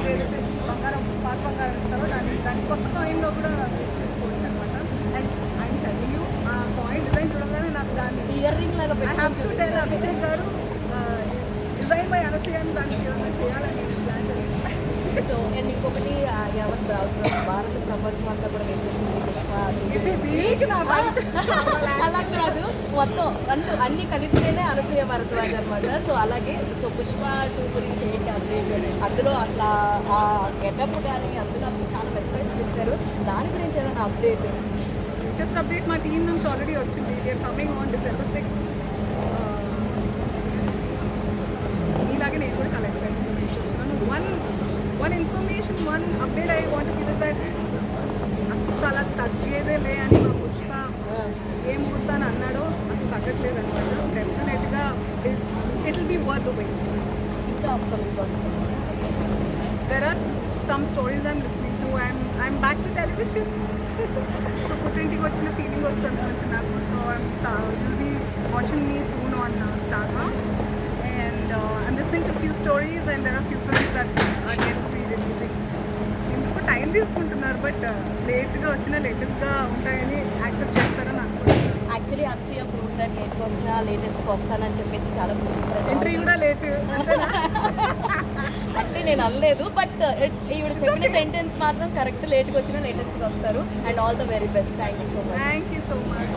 మీరు ఏదైతే బంగారం పాత బంగారం ఇస్తారో దాన్ని కొత్త కాయిన్లో కూడా తీసుకోవచ్చు అనమాట. అండ్ చదివి ఆ కాయిన్ డిజైన్ చూడగానే నాకు దాన్ని ఇయర్ రింగ్ లాగా I have to tell Abhishek గారు డిజైన్ బై అనసూయ అని దానికి ఏదైనా చేయాలని ప్లాన్ చేస్తాను. సో అండ్ ఇంకొకటి యావత్ భారత ప్రపంచం అంతా కూడా వెళ్తుంది పుష్ప దీనికి నా అలా కాదు, మొత్తం అన్ని కలిపితేనే అనసూయ భరద్వాజ్ అనమాట. సో అలాగే సో పుష్ప 2 గురించి ఏంటి అప్డేట్, అందులో అసలు ఆ గెటప్ కానీ అందులో చాలా మెస్పరైజ్ చేశారు, దాని గురించి ఏదైనా అప్డేట్? లేటెస్ట్ అప్డేట్ మా టీం నుంచి ఆల్రెడీ వచ్చింది. We are coming on December 6th. ఇలాగే నేను కూడా చాలా ఎక్సైట్మెంట్ చేస్తున్నాను. One information, one update I want give is that అస్సలు తగ్గేదే లే అని మా పుష్ప ఏ ముహూర్తాన్ని అన్నాడో అసలు తగ్గట్లేదు అనమాట. డెఫినెట్గా it will be worth the wait. ఇంకా upcoming there are some stories I'm listening to. I'm back to television. So పుట్టింటికి వచ్చిన ఫీలింగ్ వస్తుంది కొంచెం నాకు. So will be watching me soon on Starma. And I'm listening to few stories and there are few films that are yet to be releasing. ఎందుకు time తీసుకుంటున్నారు, but లేట్గా వచ్చిన లేటెస్ట్గా ఉంటాయని యాక్సెప్ట్ చేస్తారని అనుకుంటున్నాను. యాక్చువల్లీ అనసూయ ప్రూవ్ దట్ లేట్కి వస్తున్నా లేటెస్ట్కి వస్తానని చెప్పేసి చాలా ఎంట్రీ కూడా లేట్ అంటే నేను అనలేదు, బట్ ఈవిడ చెప్పిన సెంటెన్స్ మాత్రం కరెక్ట్, లేట్కి వచ్చినా లేటెస్ట్గా వస్తారు. And all the very best. Thank you so much. Thank you so much.